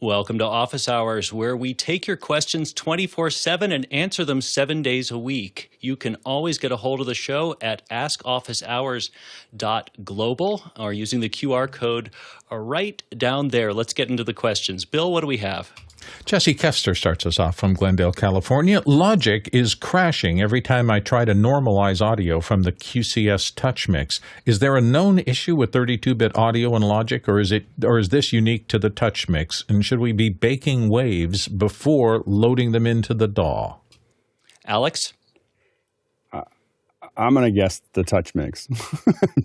Welcome to Office Hours, where we take your questions 24/7 and answer them 7 days a week. You can always get a hold of the show at askofficehours.global or using the QR code right down there. Let's get into the questions. Bill, what do we have? Jesse Kester starts us off from Glendale, California. Logic is crashing every time I try to normalize audio from the QCS Touch Mix. Is there a known issue with 32-bit audio and Logic, or is this unique to the Touch Mix? And should we be baking waves before loading them into the DAW? Alex? I'm going to guess the Touch Mix,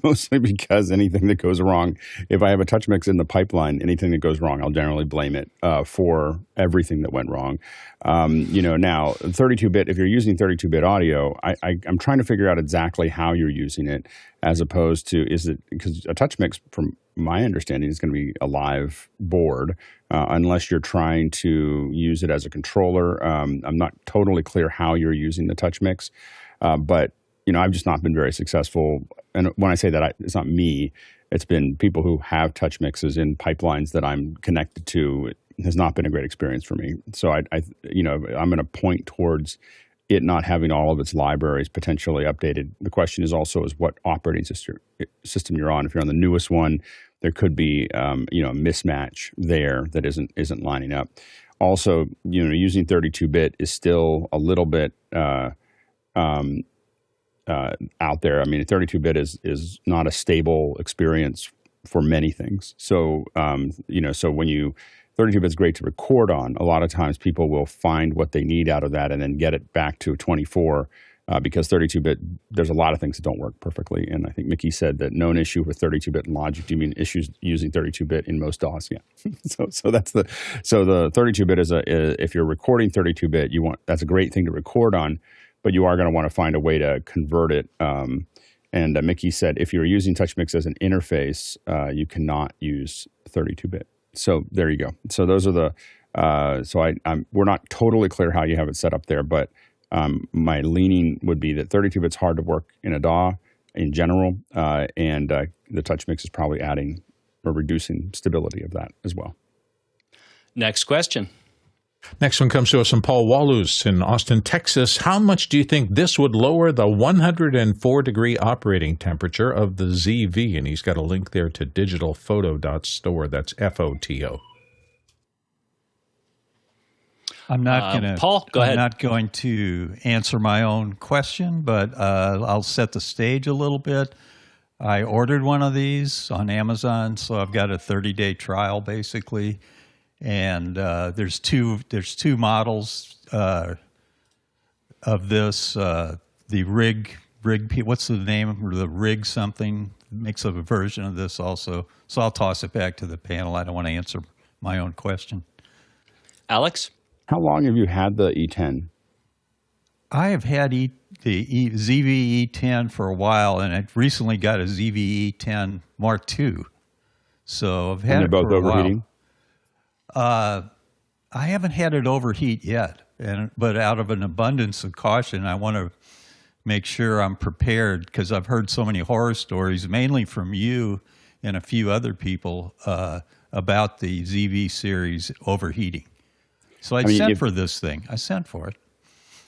mostly because anything that goes wrong, if I have a Touch Mix in the pipeline, anything that goes wrong, I'll generally blame it for everything that went wrong. Now, 32-bit, if you're using 32-bit audio, I'm trying to figure out exactly how you're using it, as opposed to, because a Touch Mix, from my understanding, is going to be a live board, unless you're trying to use it as a controller. I'm not totally clear how you're using the Touch Mix, but I've just not been very successful. And when I say that, it's not me. It's been people who have Touch Mixes in pipelines that I'm connected to. It has not been a great experience for me. So I'm going to point towards it not having all of its libraries potentially updated. The question is also what operating system you're on. If you're on the newest one, there could be a mismatch there that isn't lining up. Also, using 32-bit is still a little bit out there. I mean, 32-bit is not a stable experience for many things. So, so when 32-bit is great to record on, a lot of times people will find what they need out of that and then get it back to 24 because 32-bit, there's a lot of things that don't work perfectly. And I think Mickey said that known issue with 32-bit and Logic. Do you mean issues using 32-bit in most DAWs? Yeah. so the 32-bit is if you're recording 32-bit, that's a great thing to record on, but you are going to want to find a way to convert it. And Mickey said if you're using Touch Mix as an interface, you cannot use 32-bit. So there you go. So those are we're not totally clear how you have it set up there, but my leaning would be that 32-bit's hard to work in a DAW in general, and the Touch Mix is probably adding or reducing stability of that as well. Next question. Next one comes to us from Paul Wallus in Austin, Texas. How much do you think this would lower the 104-degree operating temperature of the ZV? And he's got a link there to digitalphoto.store. That's FOTO. I'm not going Paul, go ahead. I'm not going to answer my own question, but I'll set the stage a little bit. I ordered one of these on Amazon, so I've got a 30-day trial basically. And there's two models of this. The rig. What's the name? The rig something makes up a version of this also. So I'll toss it back to the panel. I don't want to answer my own question. Alex, how long have you had the E10? I have had the ZV E10 for a while, and I recently got a ZV E10 Mark II. So I've had it for a while. Both overheating? I haven't had it overheat yet, but out of an abundance of caution, I want to make sure I'm prepared because I've heard so many horror stories, mainly from you and a few other people, about the ZV series overheating. So I sent for this thing. I sent for it.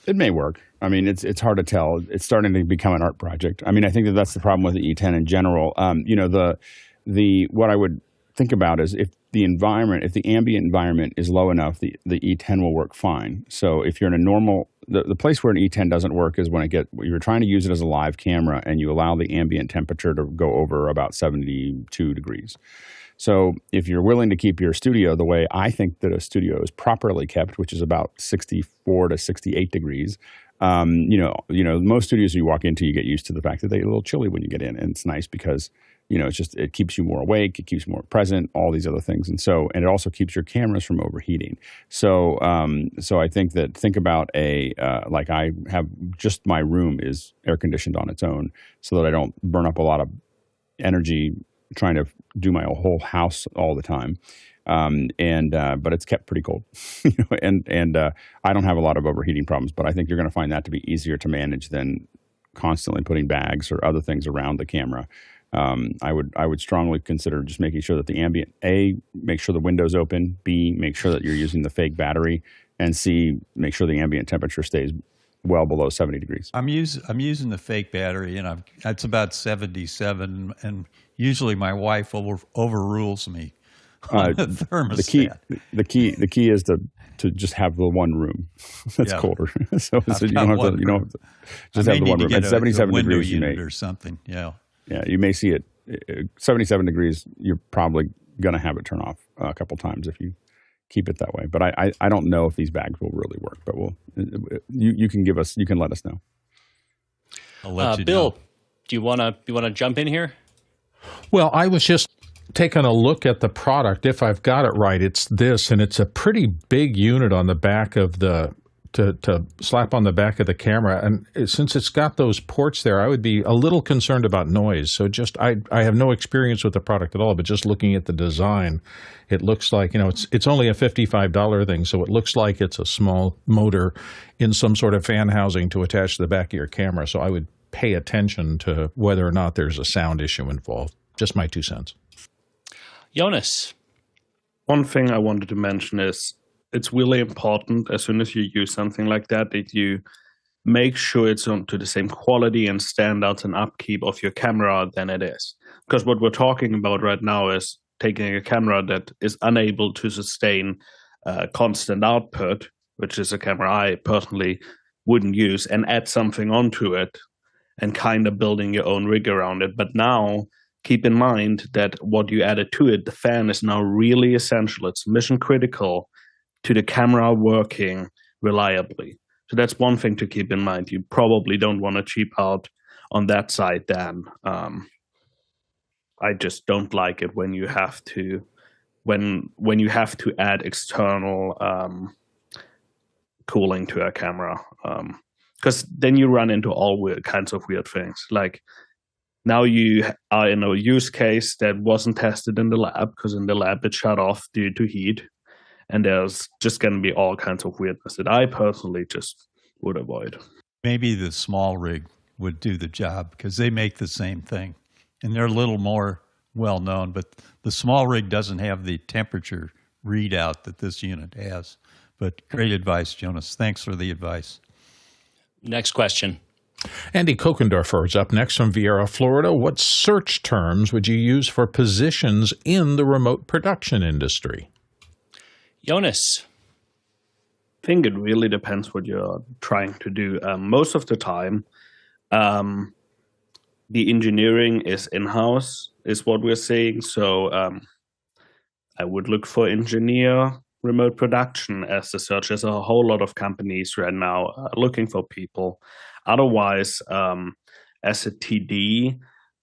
It may work. I mean, it's hard to tell. It's starting to become an art project. I mean, I think that's the problem with the E10 in general. What I would think about is if the ambient environment is low enough, the E10 will work fine. So if you're in a normal, the place where an E10 doesn't work is when you're trying to use it as a live camera and you allow the ambient temperature to go over about 72 degrees. So if you're willing to keep your studio the way I think that a studio is properly kept, which is about 64 to 68 degrees, most studios you walk into, you get used to the fact that they get a little chilly when you get in, and it's nice because it keeps you more awake, it keeps you more present, all these other things. And it also keeps your cameras from overheating. So I think about like I have just my room is air conditioned on its own so that I don't burn up a lot of energy trying to do my whole house all the time. But it's kept pretty cold, I don't have a lot of overheating problems, but I think you're going to find that to be easier to manage than constantly putting bags or other things around the camera. I would strongly consider just making sure that the ambient, A, make sure the window's open, B, make sure that you're using the fake battery, and C, make sure the ambient temperature stays well below 70 degrees. I'm using the fake battery, and it's about 77, and usually my wife overrules me on the thermostat. The key is to just have the one room that's colder. so you don't have to just have the one room. At 77 degrees, you may or something. Yeah, you may see it 77 degrees. You're probably going to have it turn off a couple times if you keep it that way. But I don't know if these bags will really work. But you can let us know. I'll let you Bill, know. do you want to jump in here? Well, I was just taking a look at the product. If I've got it right, it's this, and it's a pretty big unit on the back of the to slap on the back of the camera. And since it's got those ports there, I would be a little concerned about noise. So I have no experience with the product at all, but just looking at the design, it looks like, it's only a $55 thing. So it looks like it's a small motor in some sort of fan housing to attach to the back of your camera. So I would pay attention to whether or not there's a sound issue involved. Just my 2 cents. Jonas. One thing I wanted to mention is it's really important as soon as you use something like that you make sure it's on to the same quality and standards and upkeep of your camera than it is. Because what we're talking about right now is taking a camera that is unable to sustain constant output, which is a camera I personally wouldn't use, and add something onto it and kind of building your own rig around it. But now, keep in mind that what you added to it, the fan, is now really essential. It's mission critical to the camera working reliably. So that's one thing to keep in mind. You probably don't want to cheap out on that side then. I just don't like it when you have to add external cooling to a camera. Because then you run into all kinds of weird things. Like, now you are in a use case that wasn't tested in the lab, because in the lab it shut off due to heat. And there's just going to be all kinds of weirdness that I personally just would avoid. Maybe the small rig would do the job because they make the same thing. And they're a little more well-known, but the small rig doesn't have the temperature readout that this unit has. But great advice, Jonas. Thanks for the advice. Next question. Andy Kokendorfer is up next from Vieira, Florida. What search terms would you use for positions in the remote production industry? Jonas. I think it really depends what you're trying to do. Most of the time, the engineering is in-house, is what we're seeing. So I would look for engineer remote production as the search. There's a whole lot of companies right now looking for people. Otherwise, as a TD,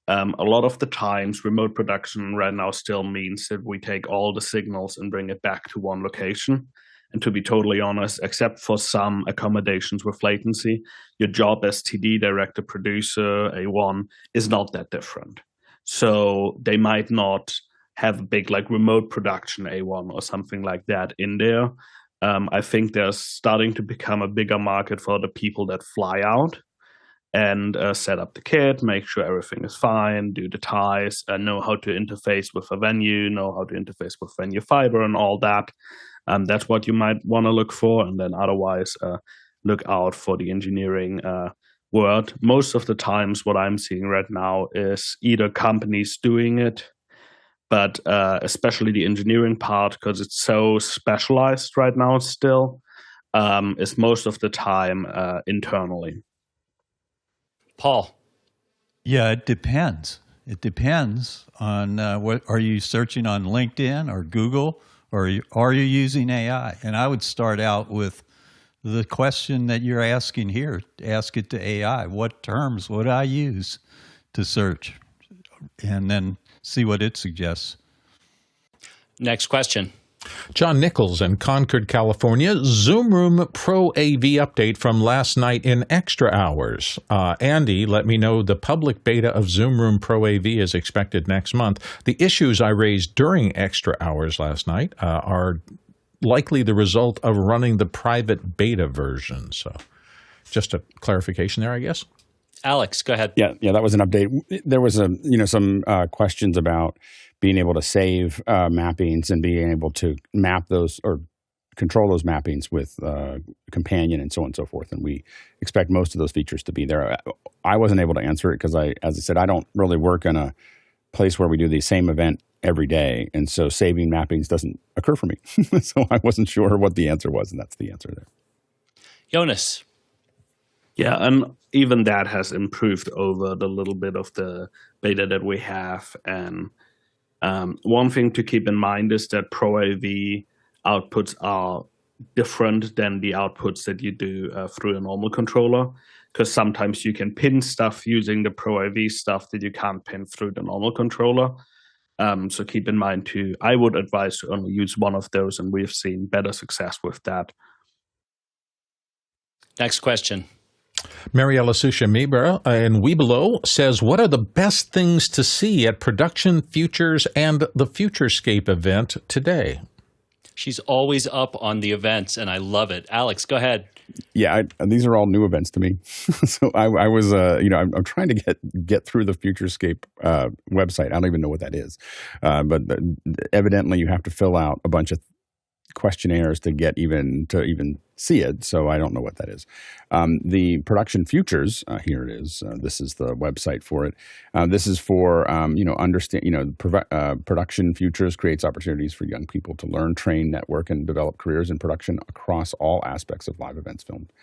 a lot of the times remote production right now still means that we take all the signals and bring it back to one location. And to be totally honest, except for some accommodations with latency, your job as TD, director, producer, A1, is not that different. So they might not have a big remote production A1 or something like that in there. I think there's starting to become a bigger market for the people that fly out and set up the kit, make sure everything is fine, do the ties, know how to interface with a venue, know how to interface with venue fiber and all that. That's what you might want to look for. And then otherwise, look out for the engineering word. Most of the times what I'm seeing right now is either companies doing it, but especially the engineering part, because it's so specialized right now still, is most of the time internally. Paul. Yeah, it depends. It depends on what are you searching on LinkedIn or Google, or are you using AI? And I would start out with the question that you're asking here. Ask it to AI. What terms would I use to search? And then see what it suggests. Next question. John Nichols in Concord, California. Zoom Room ProAV update from last night in extra hours. Andy, let me know the public beta of Zoom Room ProAV is expected next month. The issues I raised during extra hours last night are likely the result of running the private beta version. So just a clarification there, I guess. Alex, go ahead. Yeah, that was an update. There was some questions about being able to save mappings and being able to map those or control those mappings with Companion and so on and so forth. And we expect most of those features to be there. I wasn't able to answer it because as I said, I don't really work in a place where we do the same event every day. And so saving mappings doesn't occur for me. So I wasn't sure what the answer was, and that's the answer there. Jonas. Yeah, and even that has improved over the little bit of the beta that we have. And one thing to keep in mind is that ProAV outputs are different than the outputs that you do through a normal controller, because sometimes you can pin stuff using the ProAV stuff that you can't pin through the normal controller. So keep in mind too, I would advise to only use one of those, and we've seen better success with that. Next question. Mariella Susha-Mibra in Webelow says, what are the best things to see at Production Futures and the Futurescape event today? She's always up on the events, and I love it. Alex, go ahead. Yeah, these are all new events to me. So I was, I'm trying to get through the Futurescape website. I don't even know what that is. But evidently you have to fill out a bunch of questionnaires to even see it. So I don't know what that is. The Production Futures, here it is. This is the website for it. This is for Production Futures creates opportunities for young people to learn, train, network, and develop careers in production across all aspects of live events filmed.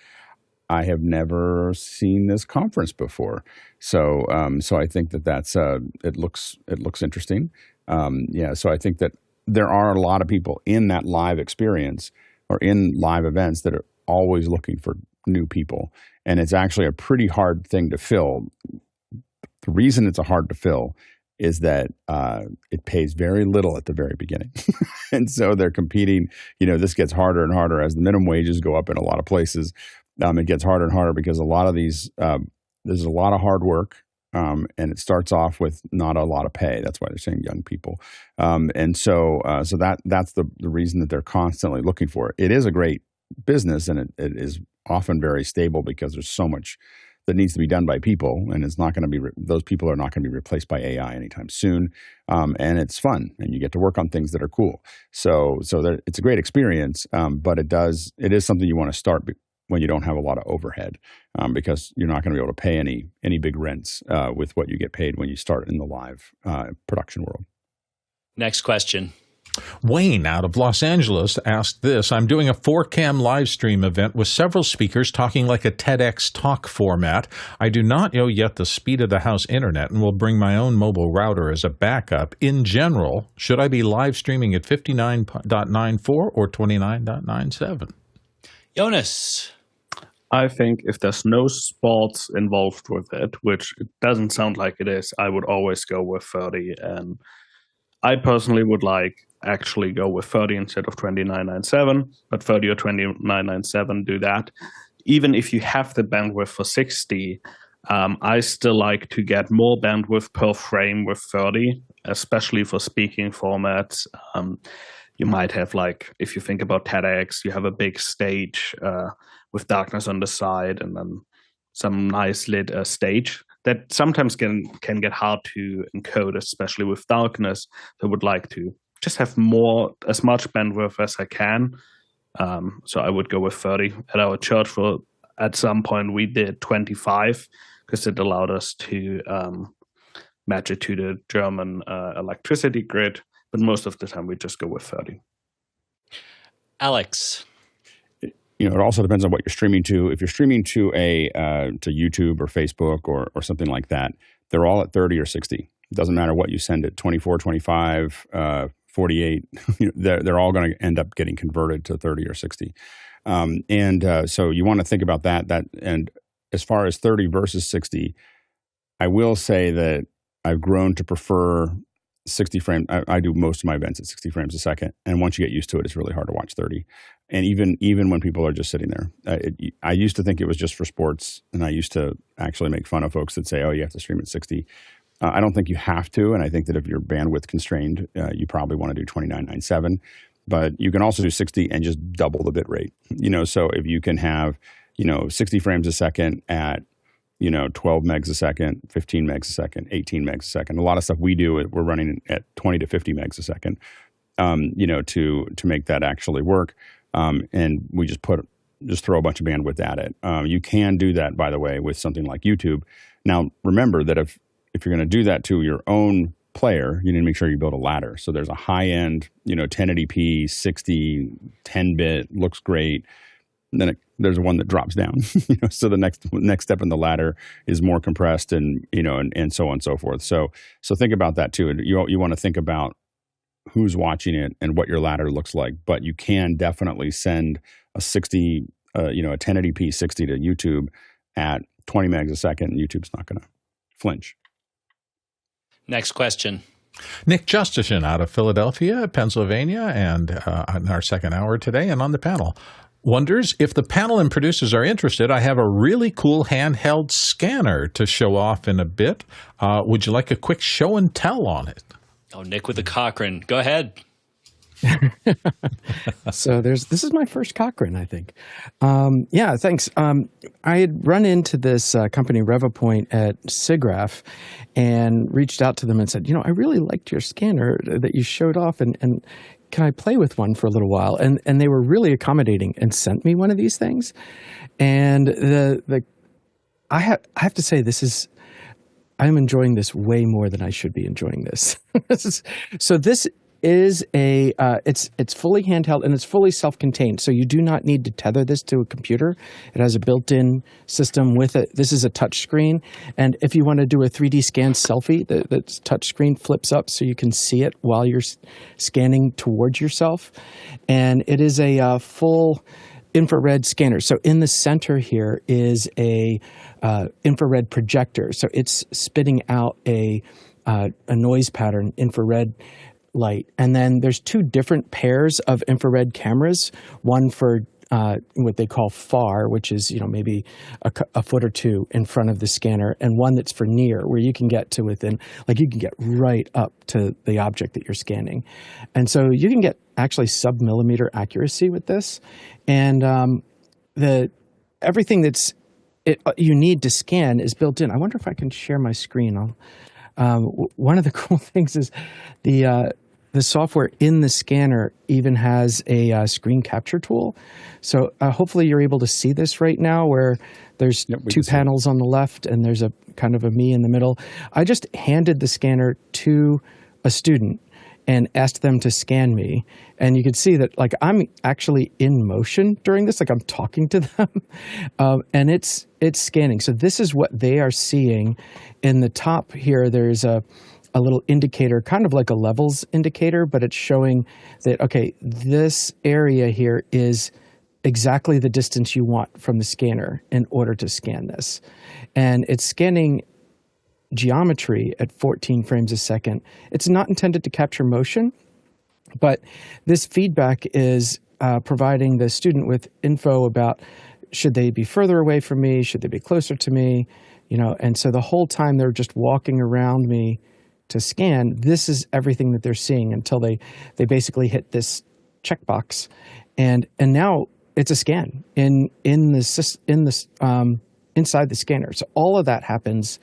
I have never seen this conference before, so I think that's it looks interesting. So I think that there are a lot of people in that live experience or in live events that are always looking for new people. And it's actually a pretty hard thing to fill. The reason it's hard to fill is that it pays very little at the very beginning. And so they're competing. This gets harder and harder as the minimum wages go up in a lot of places. It gets harder and harder because a lot of these, there's a lot of hard work. And it starts off with not a lot of pay. That's why they're saying young people. So that's the reason that they're constantly looking for it. It is a great business, and it is often very stable because there's so much that needs to be done by people, and it's not going to be those people are not going to be replaced by AI anytime soon. And it's fun, and you get to work on things that are cool. So it's a great experience, but it is something you want to start when you don't have a lot of overhead, because you're not going to be able to pay any big rents with what you get paid when you start in the live production world. Next question. Wayne out of Los Angeles asked this. I'm doing a 4cam live stream event with several speakers talking like a TEDx talk format. I do not know yet the speed of the house internet and will bring my own mobile router as a backup. In general, should I be live streaming at 59.94 or 29.97? Jonas. I think if there's no sports involved with it, which it doesn't sound like it is, I would always go with 30. And I personally would actually go with 30 instead of 29.97, but 30 or 29.97, do that. Even if you have the bandwidth for 60, I still like to get more bandwidth per frame with 30, especially for speaking formats. You might have, if you think about TEDx, you have a big stage with darkness on the side and then some nice lit stage that sometimes can get hard to encode, especially with darkness. I would like to just have as much bandwidth as I can. So I would go with 30. At our church, at some point, we did 25 because it allowed us to match it to the German electricity grid. But most of the time, we just go with 30. Alex. It also depends on what you're streaming to. If you're streaming to to YouTube or Facebook or something like that, they're all at 30 or 60. It doesn't matter what you send it, 24, 25, 48. They're all going to end up getting converted to 30 or 60. So you want to think about that. And as far as 30 versus 60, I will say that I've grown to prefer 60 frames. I do most of my events at 60 frames a second. And once you get used to it, it's really hard to watch 30. And even when people are just sitting there, I used to think it was just for sports. And I used to actually make fun of folks that say, oh, you have to stream at 60. I don't think you have to. And I think that if you're bandwidth constrained, you probably want to do 29.97. But you can also do 60 and just double the bit rate. So if you can have, 60 frames a second at, 12 megs a second, 15 megs a second, 18 megs a second. A lot of stuff we do, we're running at 20 to 50 megs a second, to make that actually work. And we just throw a bunch of bandwidth at it. You can do that, by the way, with something like YouTube. Now, remember that if you're going to do that to your own player, you need to make sure you build a ladder. So there's a high-end, 1080p, 60, 10-bit, looks great. Then there's one that drops down. So the next step in the ladder is more compressed, and and so on and so forth. So think about that too. You want to think about who's watching it and what your ladder looks like. But you can definitely send a 60, a 1080p 60 to YouTube at 20 megs a second, and YouTube's not going to flinch. Next question. Nick Justison out of Philadelphia, Pennsylvania, and in our second hour today, and on the panel, wonders if the panel and producers are interested. I have a really cool handheld scanner to show off in a bit. Would you like a quick show and tell on it? Oh, Nick with the Cochrane. Go ahead. So this is my first Cochrane, I think. Yeah, thanks. I had run into this company, RevoPoint, at SIGGRAPH, and reached out to them and said, I really liked your scanner that you showed off, and can I play with one for a little while? And they were really accommodating and sent me one of these things. And I have to say, I'm enjoying this way more than I should be enjoying this. So this is it's fully handheld and it's fully self-contained. So you do not need to tether this to a computer. It has a built-in system with it. This is a touch screen. And if you want to do a 3D scan selfie, the touch screen flips up so you can see it while you're scanning towards yourself. And it is a full infrared scanner. So in the center here is a infrared projector. So it's spitting out a noise pattern, infrared light. And then there's two different pairs of infrared cameras, one for what they call far, which is maybe a foot or two in front of the scanner, and one that's for near, where you can get to within, you can get right up to the object that you're scanning. And so you can get actually sub-millimeter accuracy with this. And everything you need to scan is built in. I wonder if I can share my screen. One of the cool things is the software in the scanner even has a screen capture tool. So hopefully you're able to see this right now, where there's two panels on the left and there's a kind of a me in the middle. I just handed the scanner to a student and asked them to scan me. And you can see that I'm actually in motion during this, I'm talking to them. And it's scanning. So this is what they are seeing. In the top here, there's a little indicator, kind of like a levels indicator, but it's showing that, okay, this area here is exactly the distance you want from the scanner in order to scan this. And it's scanning geometry at 14 frames a second. It's not intended to capture motion, but this feedback is providing the student with info about, should they be further away from me? Should they be closer to me? And so the whole time they're just walking around me to scan, this is everything that they're seeing until they basically hit this checkbox, and now it's a scan inside the scanner. So all of that happens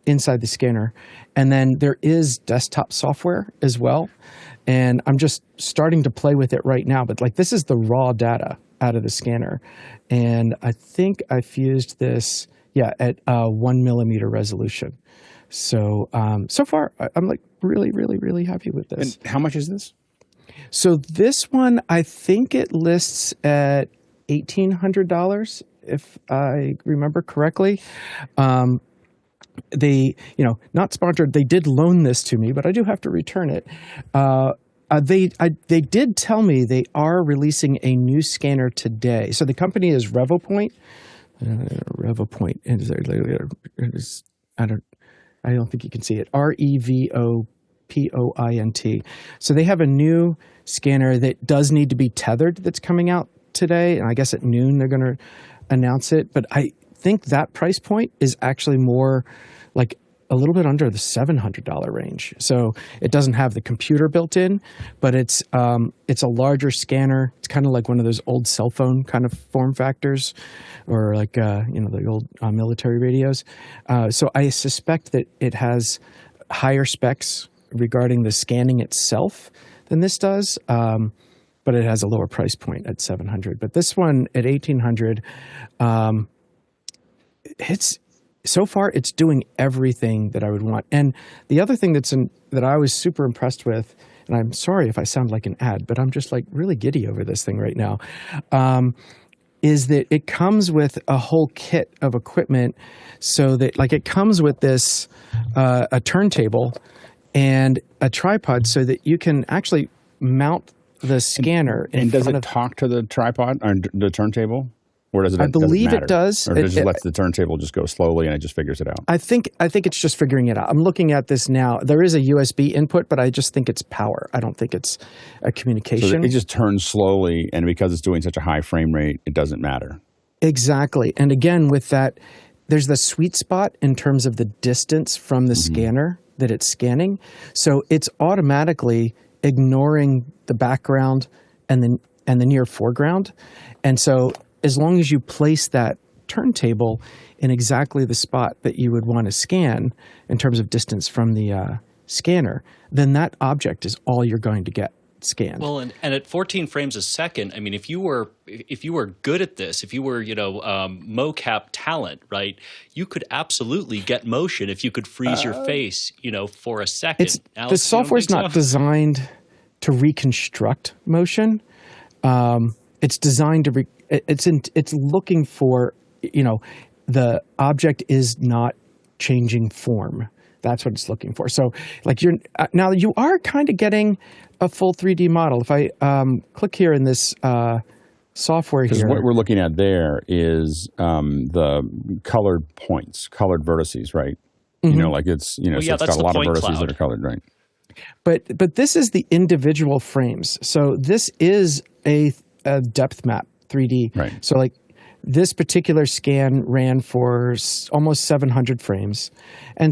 inside the scanner, and then there is desktop software as well. And I'm just starting to play with it right now, but this is the raw data out of the scanner, and I think I fused this at 1 millimeter resolution. So so far, I'm really, really, really happy with this. And how much is this? So this one, I think it lists at $1,800, if I remember correctly. They, not sponsored. They did loan this to me, but I do have to return it. They did tell me they are releasing a new scanner today. So the company is RevoPoint. RevoPoint. I don't think you can see it. RevoPoint. So they have a new scanner that does need to be tethered that's coming out today. And I guess at noon they're going to announce it. But I think that price point is actually more a little bit under the $700 range. So it doesn't have the computer built in, but it's a larger scanner. It's kind of like one of those old cell phone kind of form factors, or like the old military radios. So I suspect that it has higher specs regarding the scanning itself than this does, but it has a lower price point at $700. But this one at $1,800, so far it's doing everything that I would want. And the other thing that I was super impressed with, and I'm sorry if I sound like an ad, but I'm just like really giddy over this thing right now, is that it comes with a whole kit of equipment, so that like it comes with this a turntable and a tripod, so that you can actually mount the scanner. And does it talk to the tripod or the turntable? Or does it? I believe it does. Or does it let the turntable just go slowly and it just figures it out? I think it's just figuring it out. I'm looking at this now. There is a USB input, but I just think it's power. I don't think it's a communication. So it just turns slowly, and because it's doing such a high frame rate, it doesn't matter. Exactly. And again, with that, there's the sweet spot in terms of the distance from the scanner that it's scanning. So it's automatically ignoring the background and the near foreground. And so as long as you place that turntable in exactly the spot that you would want to scan in terms of distance from the scanner, then that object is all you're going to get scanned. Well, and at 14 frames a second, I mean, if you were good at this, if you were mocap talent, right, you could absolutely get motion if you could freeze your face, for a second. The software's not designed to reconstruct motion. It's designed to it's looking for, the object is not changing form. That's what it's looking for. So like now you are kind of getting a full 3D model. If I click here in this software here. What we're looking at there is the colored points, colored vertices, right? Like it's, so it's got a lot of vertices that are colored, right? But this is the individual frames. So this is a depth map 3D. Right. So like this particular scan ran for almost 700 frames, and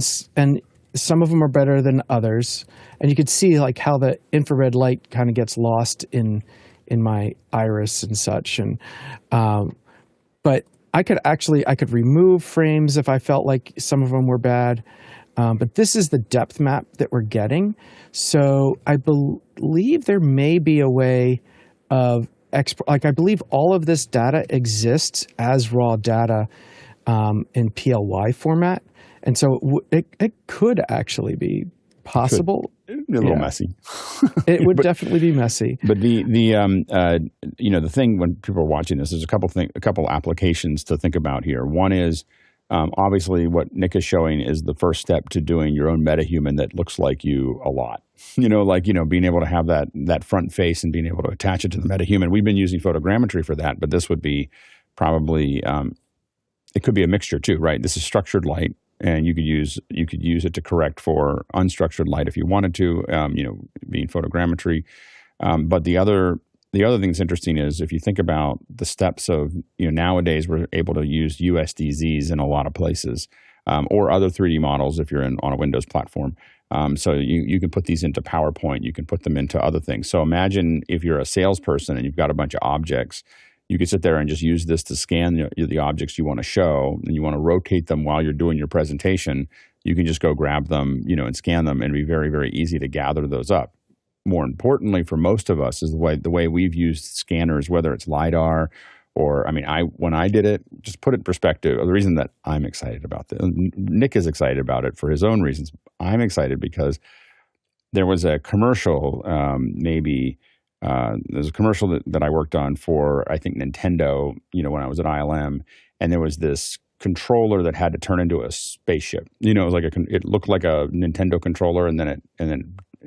some of them are better than others. And you could see like how the infrared light kind of gets lost in my iris and such. And but I could remove frames if I felt like some of them were bad. But this is the depth map that we're getting. So I believe there may be a way of I believe all of this data exists as raw data in PLY format. And so it could actually be possible. It'd be a little messy. It would definitely be messy. But the thing when people are watching this, there's a couple applications to think about here. One is obviously what Nick is showing is the first step to doing your own metahuman that looks like you a lot. Being able to have that front face and being able to attach it to the metahuman. We've been using photogrammetry for that, but this would be probably it could be a mixture too, right? This is structured light, and you could use it to correct for unstructured light if you wanted to, being photogrammetry. But the other thing that's interesting is if you think about the steps of, nowadays we're able to use USDZs in a lot of places, or other 3D models if you're on a Windows platform. So you can put these into PowerPoint, you can put them into other things. So imagine if you're a salesperson and you've got a bunch of objects, you could sit there and just use this to scan the objects you want to show, and you want to rotate them while you're doing your presentation. You can just go grab them, and scan them, and it'd be very, very easy to gather those up. More importantly for most of us is the way we've used scanners, whether it's LiDAR or, when I did it, just put it in perspective. The reason that I'm excited about this, Nick is excited about it for his own reasons. I'm excited because there was a commercial, there's a commercial that I worked on for, I think, Nintendo, when I was at ILM, and there was this controller that had to turn into a spaceship. It was like it looked like a Nintendo controller, and then it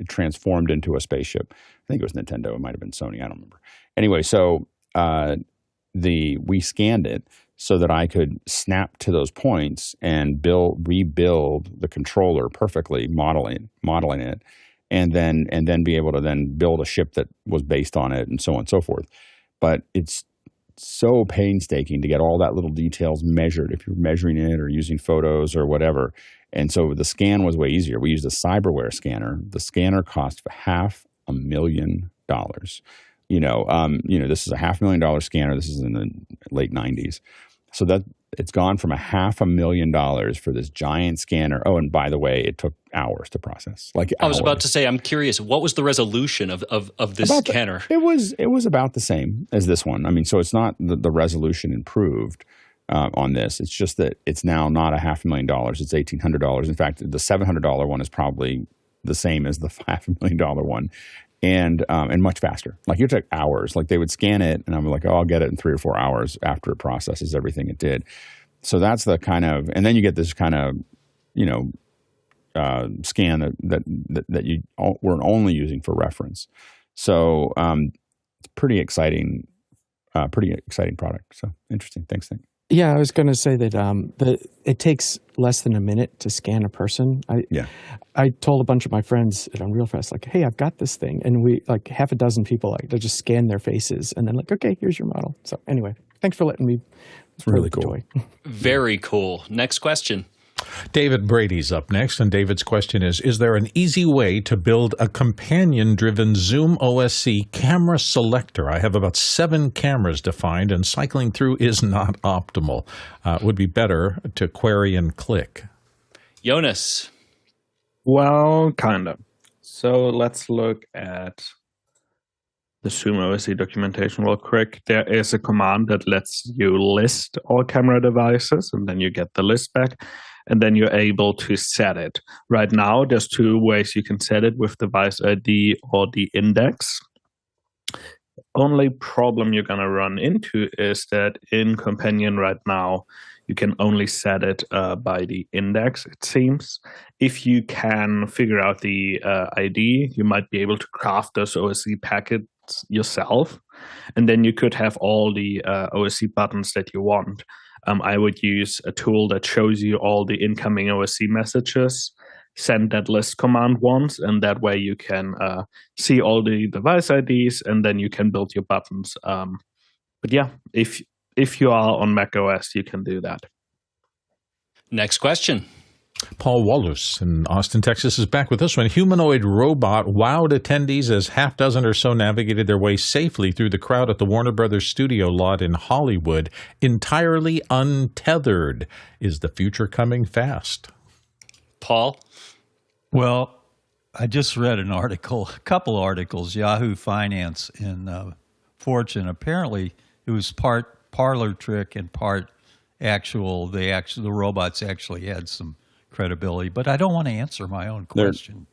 transformed into a spaceship. I think it was Nintendo. It might have been Sony. I don't remember. Anyway, so we scanned it so that I could snap to those points and rebuild the controller perfectly, modeling it, and then be able to then build a ship that was based on it, and so on and so forth. But it's so painstaking to get all that little details measured if you're measuring it or using photos or whatever. And so the scan was way easier. We used a cyberware scanner. The scanner cost $500,000. This is a $500,000 scanner. This is in the late 90s. So that it's gone from $500,000 for this giant scanner. Oh, and by the way, it took hours to process. I was about to say, I'm curious, what was the resolution of this scanner? It was about the same as this one. I mean, so it's not the resolution improved on this. It's just that it's now not $500,000. It's $1,800. In fact, the $700 one is probably the same as the $500,000 one. And much faster. Like it took hours. Like they would scan it, and I'm like, oh, I'll get it in 3 or 4 hours after it processes everything it did. So that's the kind of, and then you get this kind of, scan that you weren't only using for reference. So it's pretty exciting product. So interesting. Thanks, Nick. Yeah, I was going to say that it takes less than a minute to scan a person. I told a bunch of my friends at Unreal Fest, like, hey, I've got this thing. And we, like half a dozen people, they just scan their faces and then like, okay, here's your model. So anyway, thanks for letting me. It's really cool. Very cool. Next question. David Brady's up next, and David's question is there an easy way to build a companion-driven Zoom OSC camera selector? I have about 7 cameras defined, and cycling through is not optimal. Would be better to query and click. Jonas. Well, kind of. So let's look at the Zoom OSC documentation real quick. There is a command that lets you list all camera devices, and then you get the list back. And then you're able to set it. Right now, there's 2 ways you can set it, with device ID or the index. Only problem you're going to run into is that in Companion right now, you can only set it by the index, it seems. If you can figure out the ID, you might be able to craft those OSC packets yourself. And then you could have all the OSC buttons that you want. I would use a tool that shows you all the incoming OSC messages, send that list command once, and that way you can see all the device IDs, and then you can build your buttons. But yeah, if you are on Mac OS, you can do that. Next question. Paul Wallace in Austin, Texas is back with this one. Humanoid robot wowed attendees as half dozen or so navigated their way safely through the crowd at the Warner Brothers studio lot in Hollywood, entirely untethered. Is the future coming fast? Paul? Well, I just read an article, a couple articles, Yahoo Finance and Fortune. Apparently, it was part parlor trick and part actual. The robots actually had some credibility, but I don't want to answer my own question.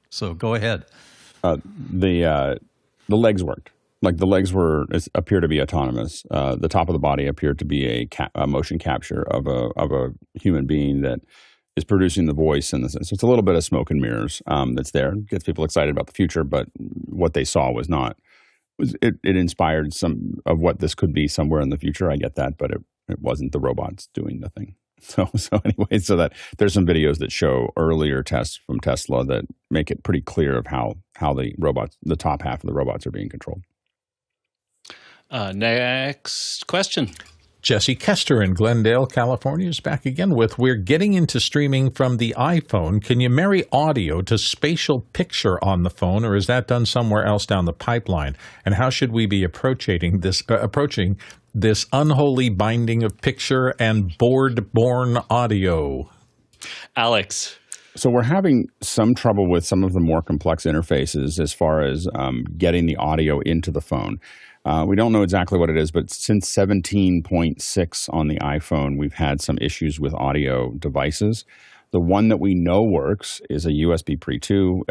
So go ahead. The legs worked. Like the legs appear to be autonomous. The top of the body appeared to be a motion capture of a human being that is producing the voice. And so it's a little bit of smoke and mirrors that's there. Gets people excited about the future, but what they saw was not. It inspired some of what this could be somewhere in the future. I get that, but it wasn't the robots doing the thing. So anyway, so that there's some videos that show earlier tests from Tesla that make it pretty clear of how the top half of the robots are being controlled. Next question. Jesse Kester in Glendale, California is back again with, we're getting into streaming from the iPhone. Can you marry audio to spatial picture on the phone, or is that done somewhere else down the pipeline? And how should we be approaching this unholy binding of picture and board-borne audio? Alex. So we're having some trouble with some of the more complex interfaces as far as getting the audio into the phone. We don't know exactly what it is, but since 17.6 on the iPhone, we've had some issues with audio devices. The one that we know works is a USB Pre 2.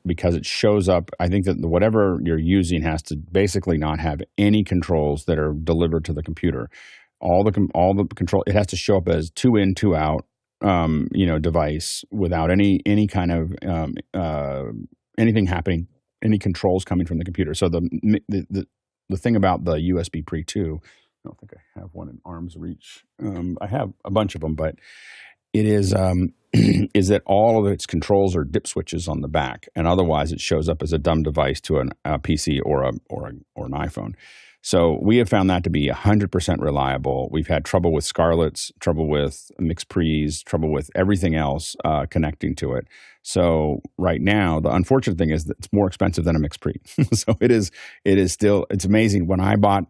Because it shows up. I think that whatever you're using has to basically not have any controls that are delivered to the computer. All the control, it has to show up as 2 in, 2 out, device without any kind of anything happening, any controls coming from the computer. So the thing about the USB Pre 2, I don't think I have one in arm's reach. I have a bunch of them, but it is is that all of its controls are dip switches on the back, and otherwise it shows up as a dumb device to a PC or an iPhone. So we have found that to be 100% reliable. We've had trouble with Scarletts, trouble with Mix Pre's, trouble with everything else connecting to it. So right now, the unfortunate thing is that it's more expensive than a Mix Pre. So it is still, it's amazing. When I bought,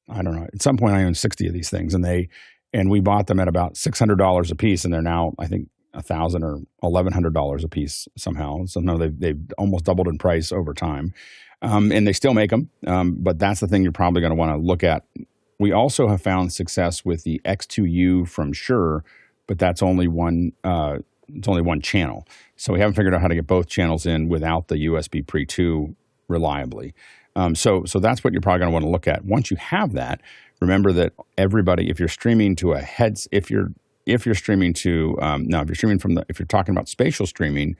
I don't know, at some point I owned 60 of these things, and we bought them at about $600 a piece, and they're now, I think, $1,000 or $1,100 a piece somehow. So no, they've almost doubled in price over time, and they still make them. But that's the thing you're probably going to want to look at. We also have found success with the X2U from Shure, but that's only one. It's only one channel, so we haven't figured out how to get both channels in without the USB Pre 2 reliably. So that's what you're probably going to want to look at. Once you have that, remember that everybody, if you're streaming to a heads, if you're streaming to if you're talking about spatial streaming,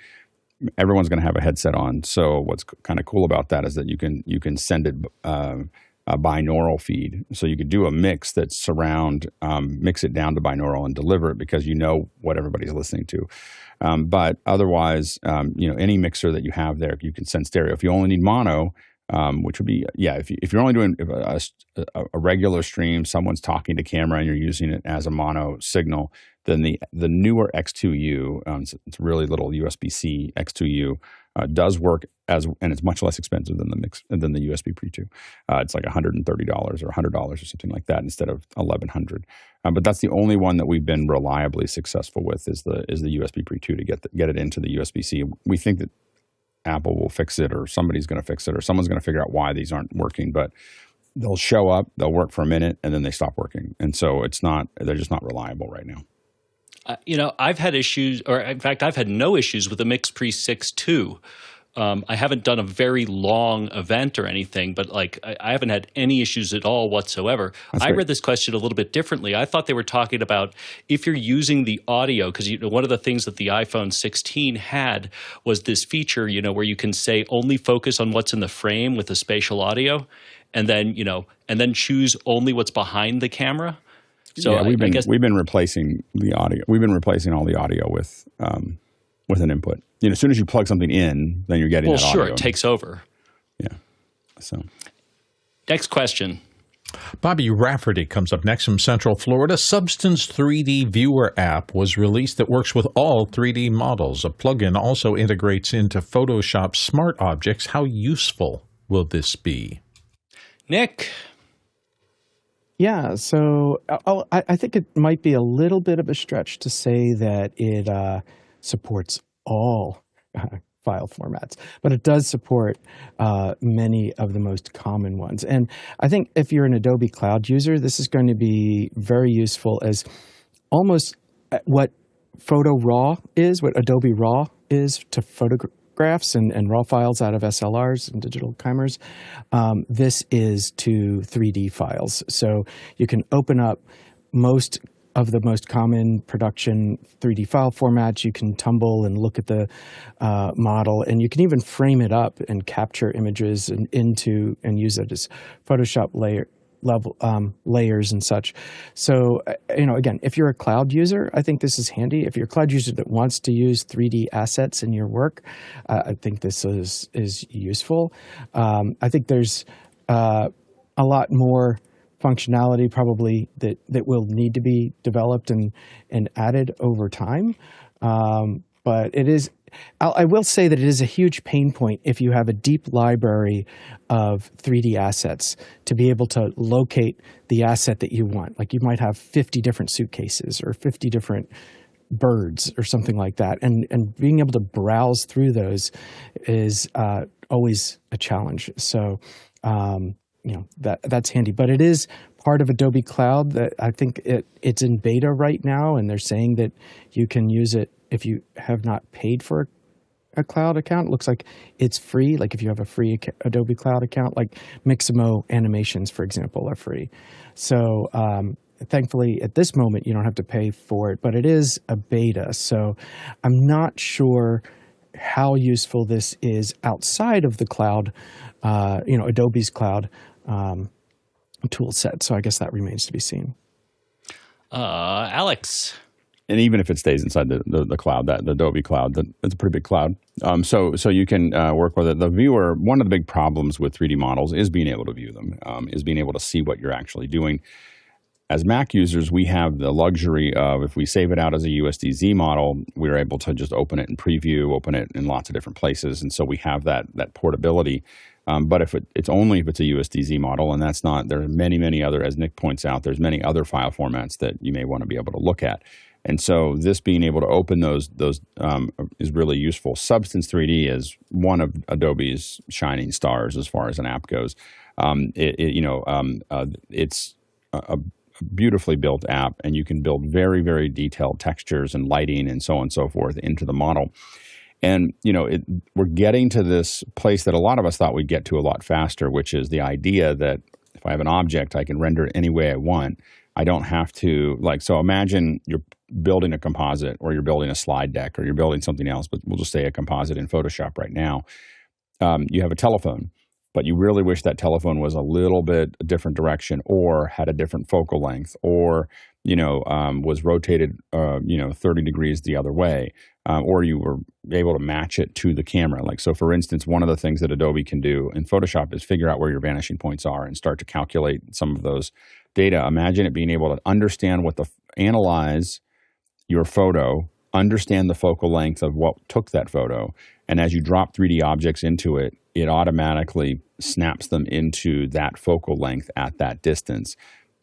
everyone's going to have a headset on. So what's kind of cool about that is that you can send it a binaural feed. So you could do a mix that's surround, mix it down to binaural and deliver it because you know what everybody's listening to. But otherwise, any mixer that you have there, you can send stereo. If you only need mono, which would be, if you're only doing a regular stream, someone's talking to camera and you're using it as a mono signal, then the newer X2U, it's really little USB-C X2U, does work and it's much less expensive than the USB Pre 2. It's like $130 or $100 or something like that instead of $1,100. But that's the only one that we've been reliably successful with is the USB Pre 2 to get it into the USB-C. We think that Apple will fix it, or somebody's going to fix it, or someone's going to figure out why these aren't working. But they'll show up, they'll work for a minute, and then they stop working. And so they're just not reliable right now. I've had issues, or in fact, I've had no issues with the Mix Pre 6 too. I haven't done a very long event or anything, but I haven't had any issues at all whatsoever. I read this question a little bit differently. I thought they were talking about if you're using the audio, because one of the things that the iPhone 16 had was this feature, where you can say only focus on what's in the frame with the spatial audio, and then choose only what's behind the camera. So yeah, we've been replacing the audio. We've been replacing all the audio with an input. As soon as you plug something in, then you're getting that audio. Well, sure, it takes over. Yeah. So, next question. Bobby Rafferty comes up next from Central Florida. Substance 3D Viewer app was released that works with all 3D models. A plugin also integrates into Photoshop Smart Objects. How useful will this be? Nick? Yeah, so I think it might be a little bit of a stretch to say that it supports all file formats, but it does support many of the most common ones. And I think if you're an Adobe Cloud user, this is going to be very useful as almost what Photo RAW is, what Adobe RAW is to photographs and RAW files out of SLRs and digital cameras. This is to 3D files. So you can open up most of the most common production 3D file formats. You can tumble and look at the model, and you can even frame it up and capture images and use it as Photoshop layers and such. So, again, if you're a cloud user, I think this is handy. If you're a cloud user that wants to use 3D assets in your work, I think this is useful. I think there's a lot more functionality probably that will need to be developed and added over time. But it is, I will say that it is a huge pain point if you have a deep library of 3D assets to be able to locate the asset that you want. Like you might have 50 different suitcases or 50 different birds or something like that. And being able to browse through those is always a challenge. So, that's handy, but it is part of Adobe Cloud that I think it's in beta right now, and they're saying that you can use it if you have not paid for a cloud account. It looks like it's free. Like if you have a free Adobe Cloud account, like Mixamo animations, for example, are free. So thankfully, at this moment, you don't have to pay for it, but it is a beta. So I'm not sure how useful this is outside of the cloud, Adobe's cloud tool set. So I guess that remains to be seen. Alex. and even if it stays inside the cloud, the Adobe cloud, it's a pretty big cloud. So you can work with it. The viewer, one of the big problems with 3D models is being able to view them, is being able to see what you're actually doing. As Mac users, we have the luxury of, if we save it out as a USDZ model, we're able to just open it in preview, open it in lots of different places. And so we have that portability. But it's only if it's a USDZ model, and that's not, there are many other, as Nick points out, there's many other file formats that you may want to be able to look at. And so this being able to open those is really useful. Substance 3D is one of Adobe's shining stars as far as an app goes. It's a beautifully built app, and you can build very detailed textures and lighting and so on and so forth into the model. And we're getting to this place that a lot of us thought we'd get to a lot faster, which is the idea that if I have an object, I can render it any way I want. I don't have to, so imagine you're building a composite, or you're building a slide deck, or you're building something else, but we'll just say a composite in Photoshop right now. You have a telephone, but you really wish that telephone was a little bit a different direction, or had a different focal length, or was rotated 30 degrees the other way, or you were able to match it to the camera. So for instance, one of the things that Adobe can do in Photoshop is figure out where your vanishing points are and start to calculate some of those data. Imagine it being able to understand analyze your photo, understand the focal length of what took that photo, and as you drop 3D objects into it, it automatically snaps them into that focal length at that distance.